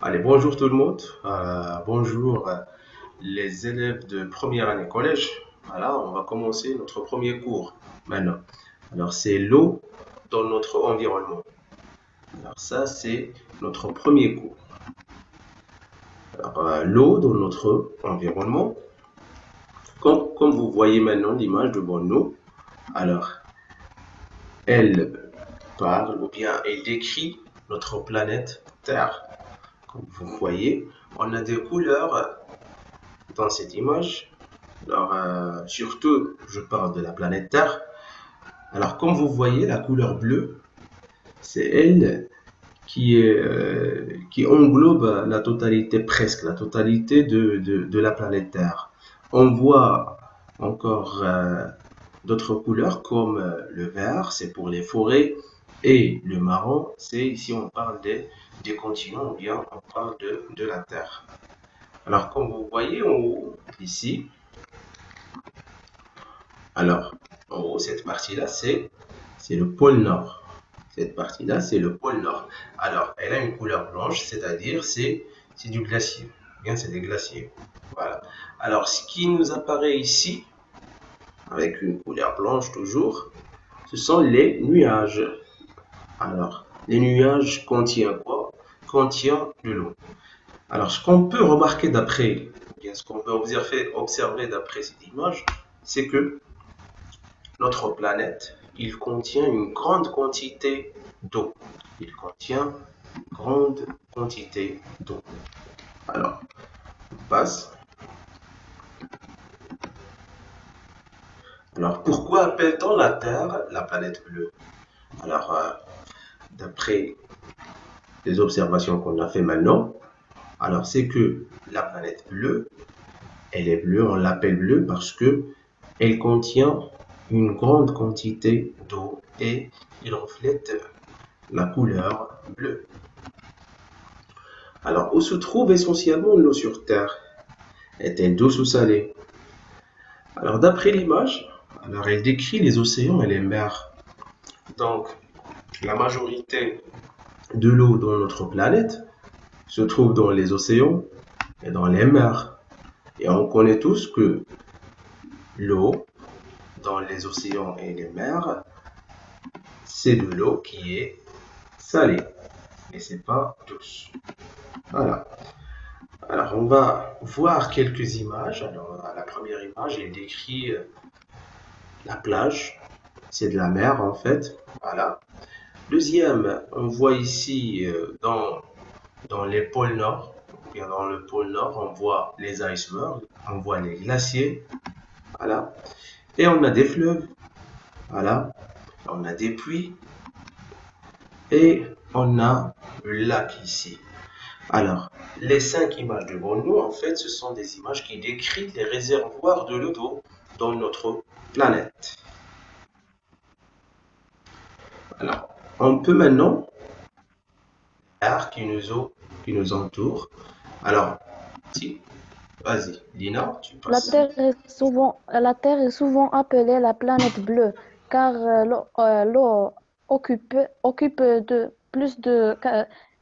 Allez, bonjour tout le monde. Bonjour les élèves de première année collège. Voilà, on va commencer notre premier cours maintenant. Alors, c'est l'eau dans notre environnement. Alors, ça, c'est notre premier cours. Alors, l'eau dans notre environnement. Comme vous voyez maintenant l'image devant nous, alors, elle parle ou bien elle décrit notre planète Terre. Comme vous voyez, on a des couleurs dans cette image. Alors, surtout, je parle de la planète Terre. Alors, comme vous voyez, la couleur bleue, c'est elle qui englobe la totalité, presque la totalité de la planète Terre. On voit encore d'autres couleurs comme le vert, c'est pour les forêts, et le marron, c'est ici on parle des continents, ou bien on parle de la Terre. Alors, comme vous voyez en haut, ici, alors, en haut, cette partie-là, c'est le pôle Nord. Cette partie-là, c'est le pôle Nord. Alors, elle a une couleur blanche, c'est-à-dire c'est du glacier. Bien, c'est des glaciers. Voilà. Alors, ce qui nous apparaît ici, avec une couleur blanche toujours, ce sont les nuages. Alors, les nuages contiennent quoi? Contiennent de l'eau. Alors, ce qu'on peut remarquer d'après, bien ce qu'on peut observer d'après cette image, c'est que notre planète, il contient une grande quantité d'eau. Il contient une grande quantité d'eau. Alors, on passe. Alors, pourquoi appelle-t-on la Terre la planète bleue? Alors, d'après les observations qu'on a fait maintenant, alors c'est que la planète bleue, elle est bleue, on l'appelle bleue parce que elle contient une grande quantité d'eau et il reflète la couleur bleue. Alors, où se trouve essentiellement l'eau sur Terre? Est-elle douce ou salée? Alors, d'après l'image, alors elle décrit les océans et les mers. Donc, la majorité de l'eau dans notre planète se trouve dans les océans et dans les mers. Et on connaît tous que l'eau dans les océans et les mers, c'est de l'eau qui est salée et c'est pas douce. Voilà. Alors, on va voir quelques images. Alors, la première image, elle décrit la plage. C'est de la mer, en fait. Voilà. Deuxième, on voit ici dans les pôles Nord, bien dans le pôle Nord, on voit les icebergs, on voit les glaciers. Voilà. Et on a des fleuves. Voilà. On a des puits. Et on a le lac ici. Alors, les cinq images devant nous, en fait, ce sont des images qui décrivent les réservoirs de l'eau dans notre planète. Alors, on peut maintenant l'art qui nous entoure. Alors, si, vas-y, Lina, tu passes. La Terre est souvent appelée la planète bleue car l'eau occupe de plus de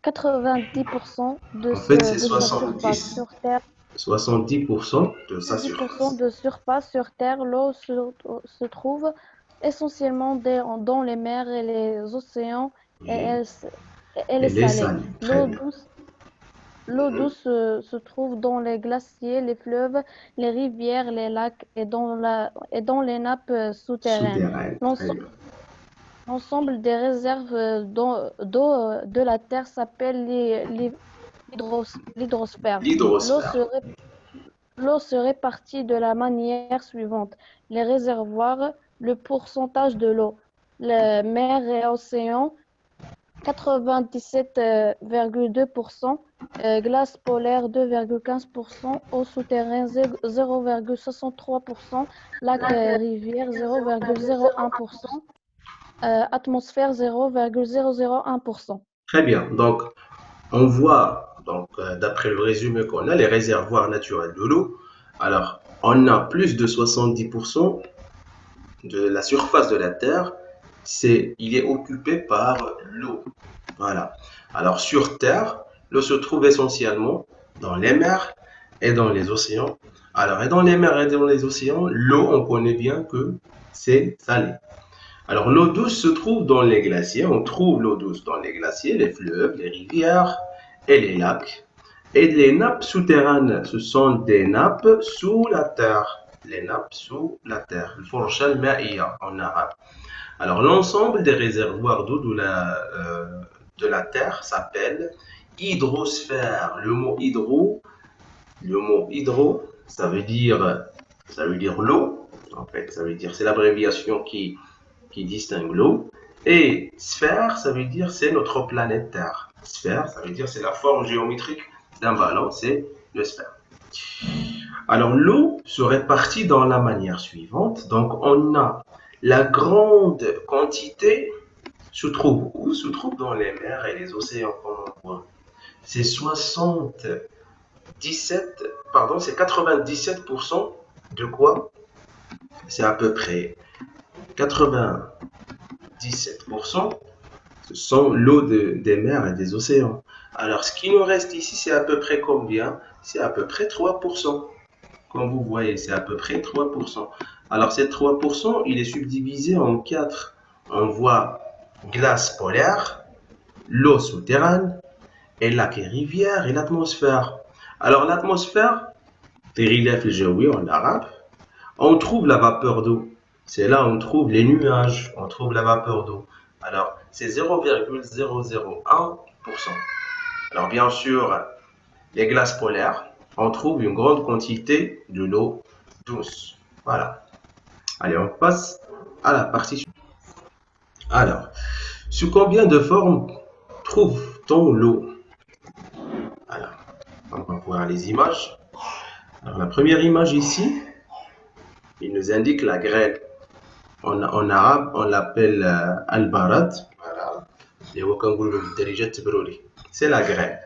90% En fait, c'est de sa surface 70. sur Terre. 70% de sa 10% surface. de surface sur Terre, se trouve essentiellement dans les mers et les océans et Oui. elle est Elle est salée. salée. Très L'eau bien. douce L'eau Mhm. douce se trouve dans les glaciers, les fleuves, les rivières, les lacs et dans les nappes souterraines. Souterraine. Très L'ense- bien. L'ensemble des réserves d'eau de la Terre s'appelle l'hydrosphère. L'eau se, L'hydrosphère. ré- L'eau se répartit de la manière suivante. Les réservoirs, le pourcentage de l'eau, les mers et océans, 97,2%, glace polaire 2,15%, eau souterraine 0,63%, lac rivière 0,01%, atmosphère 0,001%. Très bien. Donc, on voit, donc, d'après le résumé qu'on a, les réservoirs naturels de l'eau. Alors, on a plus de 70% de la surface de la Terre, il est occupé par l'eau. Voilà. Alors, sur Terre, L'eau se trouve essentiellement dans les mers et dans les océans. Alors, et dans les mers et dans les océans, l'eau, on connaît bien que c'est salé. Alors, l'eau douce se trouve dans les glaciers. On trouve l'eau douce dans les glaciers, les fleuves, les rivières et les lacs. Et les nappes souterraines, ce sont des nappes sous la terre. Les nappes sous la terre. الفرشة المائية en arabe. Alors, l'ensemble des réservoirs d'eau de la Terre s'appelle hydrosphère. Le mot hydro, ça veut dire l'eau. En fait, ça veut dire, c'est l'abréviation qui distingue l'eau. Et sphère, ça veut dire, c'est notre planète Terre. Sphère, ça veut dire, c'est la forme géométrique d'un ballon, c'est le sphère. Alors, l'eau se répartit dans la manière suivante. Donc, on a la grande quantité se trouve où? Se trouve dans les mers et les océans, comme on voit. C'est 97% de quoi? C'est à peu près 97%, ce sont l'eau des mers et des océans. Alors, ce qui nous reste ici, c'est à peu près combien? C'est à peu près 3%. Comme vous voyez, c'est à peu près 3%. Alors, ces 3%, il est subdivisé en 4. On voit glace polaire, l'eau souterraine, et lacs et rivières, et l'atmosphère. Alors, l'atmosphère, الغلاف الجوي en arabe, on trouve la vapeur d'eau. C'est là où on trouve les nuages, on trouve la vapeur d'eau. Alors, c'est 0,001%. Alors, bien sûr, les glaces polaires, on trouve une grande quantité de l'eau douce. Voilà. Allez, on passe à la partie suivante. Alors, sous combien de formes trouve-t-on l'eau? Alors, on va voir les images. Alors, la première image ici, il nous indique la grêle. En arabe, on l'appelle al-barad. Voilà. C'est la grêle.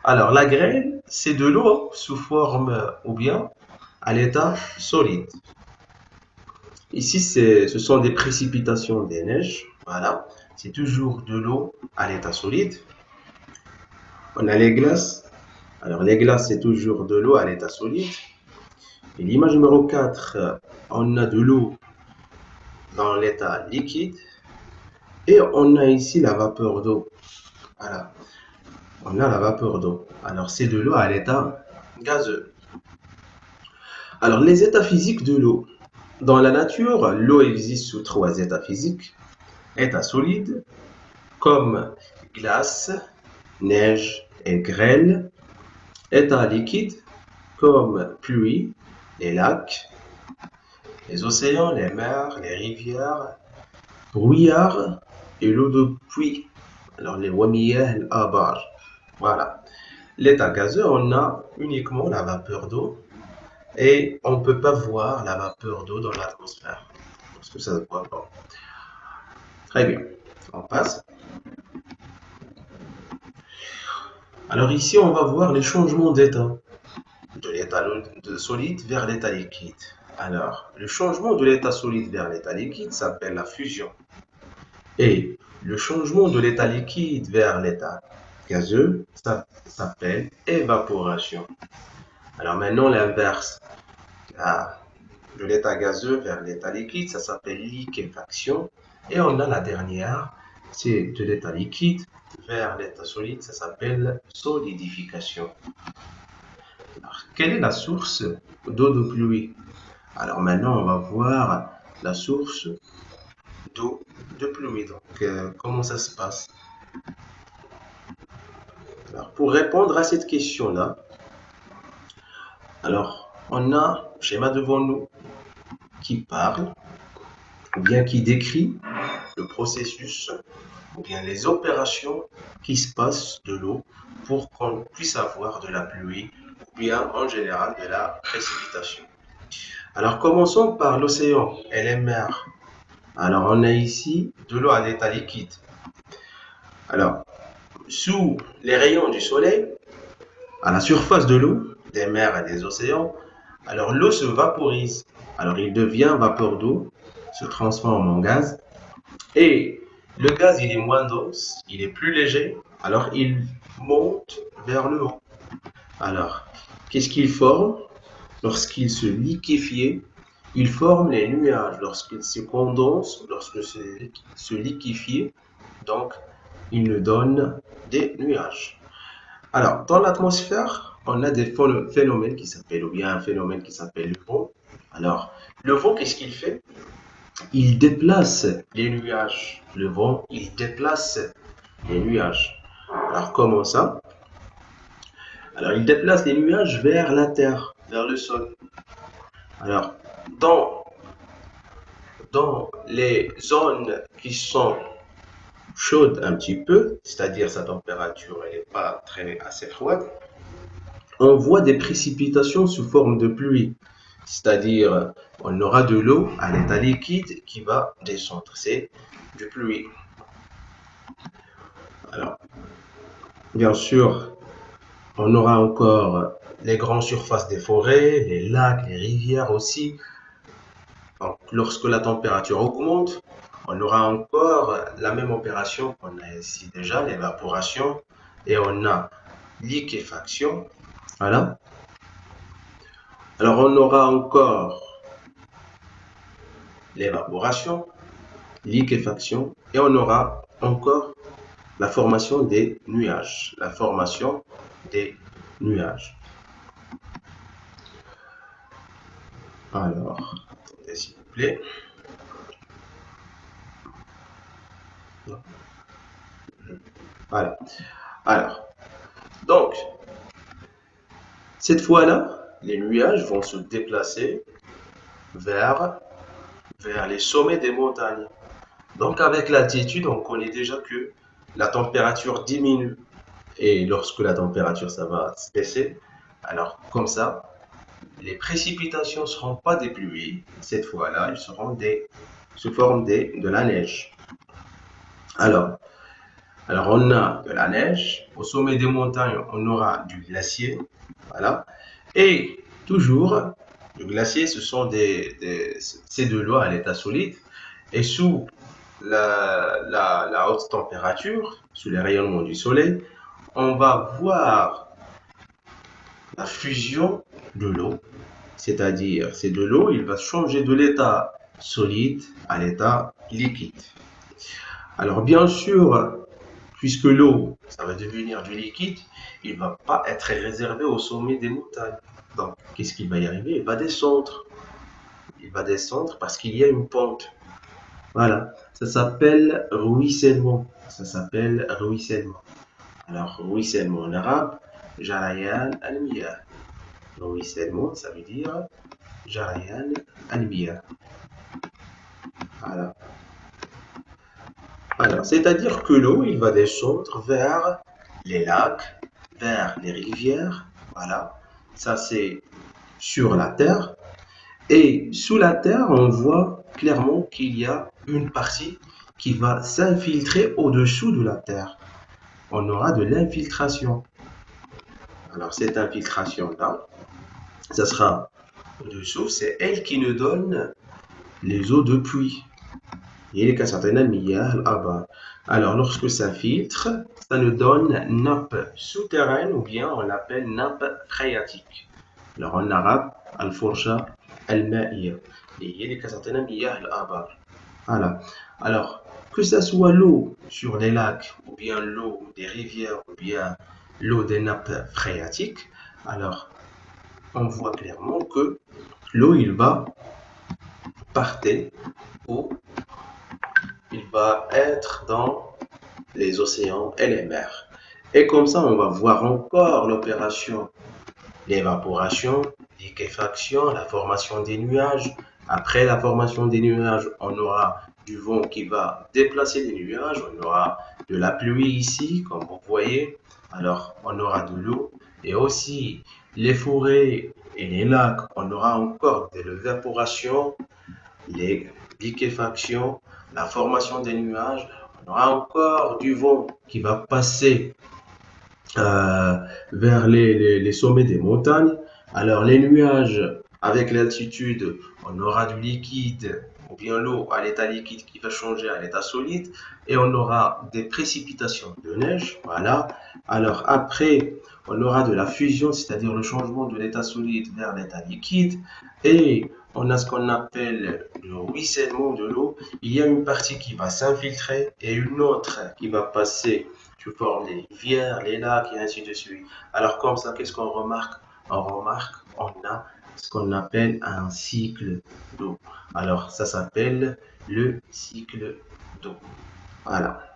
Alors, la grêle, c'est de l'eau sous forme ou bien à l'état solide. Ici, ce sont des précipitations des neiges. Voilà. C'est toujours de l'eau à l'état solide. On a les glaces. Alors, les glaces, c'est toujours de l'eau à l'état solide. Et l'image numéro 4, on a de l'eau dans l'état liquide. Et on a ici la vapeur d'eau. Voilà. On a la vapeur d'eau. Alors, c'est de l'eau à l'état gazeux. Alors, les états physiques de l'eau. Dans la nature, l'eau existe sous 3 états physiques. État solide, comme glace, neige et grêle. État liquide, comme pluie, les lacs, les océans, les mers, les rivières, brouillard et l'eau de pluie. Alors, les wamiyah al-abar. Voilà. L'état gazeux, on a uniquement la vapeur d'eau et on ne peut pas voir la vapeur d'eau dans l'atmosphère parce que ça ne se voit pas. Très bien, on passe. Alors ici, on va voir les changements d'état, de l'état solide vers l'état liquide. Alors, le changement de l'état solide vers l'état liquide s'appelle la fusion. Et le changement de l'état liquide vers l'état gazeux, ça s'appelle évaporation. Alors maintenant, l'inverse. De l'état gazeux vers l'état liquide, ça s'appelle liquéfaction. Et on a la dernière, c'est de l'état liquide vers l'état solide, ça s'appelle solidification. Alors, quelle est la source d'eau de pluie? Alors maintenant, on va voir la source d'eau de pluie. Donc, comment ça se passe? Alors, pour répondre à cette question-là, alors, on a un schéma devant nous qui parle, ou bien qui décrit le processus, ou bien les opérations qui se passent de l'eau pour qu'on puisse avoir de la pluie, ou bien en général de la précipitation. Alors, commençons par l'océan et les mers. Alors, on a ici de l'eau à l'état liquide. Alors, sous les rayons du soleil, à la surface de l'eau, des mers et des océans, alors l'eau se vaporise. Alors, il devient vapeur d'eau, se transforme en gaz. Et le gaz, il est moins dense, il est plus léger. Alors, il monte vers le haut. Alors, qu'est-ce qu'il forme? Lorsqu'il se liquéfie, il forme les nuages. Lorsqu'il se condense, lorsque se liquéfie, donc il nous donne des nuages. Alors, dans l'atmosphère, on a des phénomènes qui s'appellent, ou bien un phénomène qui s'appelle le vent. Alors, le vent, qu'est-ce qu'il fait? Il déplace les nuages. Le vent, il déplace les nuages. Alors, comment ça? Alors, il déplace les nuages vers la terre, vers le sol. Alors, dans, dans les zones qui sont chaudes un petit peu, c'est-à-dire sa température n'est pas assez froide, on voit des précipitations sous forme de pluie. C'est-à-dire, on aura de l'eau à l'état liquide qui va descendre. C'est du pluie. Alors, bien sûr, on aura encore les grandes surfaces des forêts, les lacs, les rivières aussi. Donc, lorsque la température augmente, on aura encore la même opération qu'on a ici déjà, l'évaporation, et on a liquéfaction. Voilà. Alors, on aura encore l'évaporation, liquéfaction, et on aura encore la formation des nuages. La formation des nuages. Alors, attendez s'il vous plaît. Voilà. Alors, donc, cette fois-là, les nuages vont se déplacer vers les sommets des montagnes. Donc, avec l'altitude, on connaît déjà que la température diminue. Et lorsque la température, ça va se baisser, alors comme ça, les précipitations ne seront pas des pluies. Cette fois-là, elles seront sous forme de la neige. Alors, on a de la neige. Au sommet des montagnes, on aura du glacier. Voilà. Et toujours, le glacier, c'est de l'eau à l'état solide. Et sous la haute température, sous les rayonnements du soleil, on va voir la fusion de l'eau. C'est-à-dire, c'est de l'eau, il va changer de l'état solide à l'état liquide. Alors, bien sûr, puisque l'eau, ça va devenir du liquide, il ne va pas être réservé au sommet des montagnes. Donc, qu'est-ce qu'il va y arriver? Il va descendre. Il va descendre parce qu'il y a une pente. Voilà, ça s'appelle ruissellement. Ça s'appelle ruissellement. Alors, ruissellement en arabe, jarayan al-miyah. Ruissellement, ça veut dire jarayan al-miyah. Voilà. Alors, c'est-à-dire que l'eau, il va descendre vers les lacs, vers les rivières. Voilà. Ça, c'est sur la terre. Et sous la terre, on voit clairement qu'il y a une partie qui va s'infiltrer au-dessous de la terre. On aura de l'infiltration. Alors, cette infiltration-là, ça sera au-dessous, c'est elle qui nous donne les eaux de pluie. Alors, lorsque ça filtre, ça nous donne nappe souterraine ou bien on l'appelle nappe phréatique. Alors, en arabe, al-forsha al-ma'iyya. Voilà. Alors, que ce soit l'eau sur les lacs, ou bien l'eau des rivières, ou bien l'eau des nappes phréatiques, alors on voit clairement que l'eau, il va partir ou il va être dans les océans et les mers. Et comme ça, on va voir encore l'opération l'évaporation, liquéfaction, la formation des nuages. Après la formation des nuages, on aura du vent qui va déplacer les nuages, on aura de la pluie ici, comme vous voyez. Alors, on aura de l'eau et aussi les forêts et les lacs, on aura encore de l'évaporation, les liquéfactions, la formation des nuages. On aura encore du vent qui va passer vers les sommets des montagnes. Alors les nuages, avec l'altitude, on aura du liquide ou bien l'eau à l'état liquide qui va changer à l'état solide, et on aura des précipitations de neige, voilà. Alors après, on aura de la fusion, c'est-à-dire le changement de l'état solide vers l'état liquide, et on a ce qu'on appelle le ruissellement de l'eau. Il y a une partie qui va s'infiltrer et une autre qui va passer sous forme des rivières, les lacs et ainsi de suite. Alors comme ça, qu'est-ce qu'on remarque? On remarque, on a ce qu'on appelle un cycle d'eau. Alors ça s'appelle le cycle d'eau. Voilà.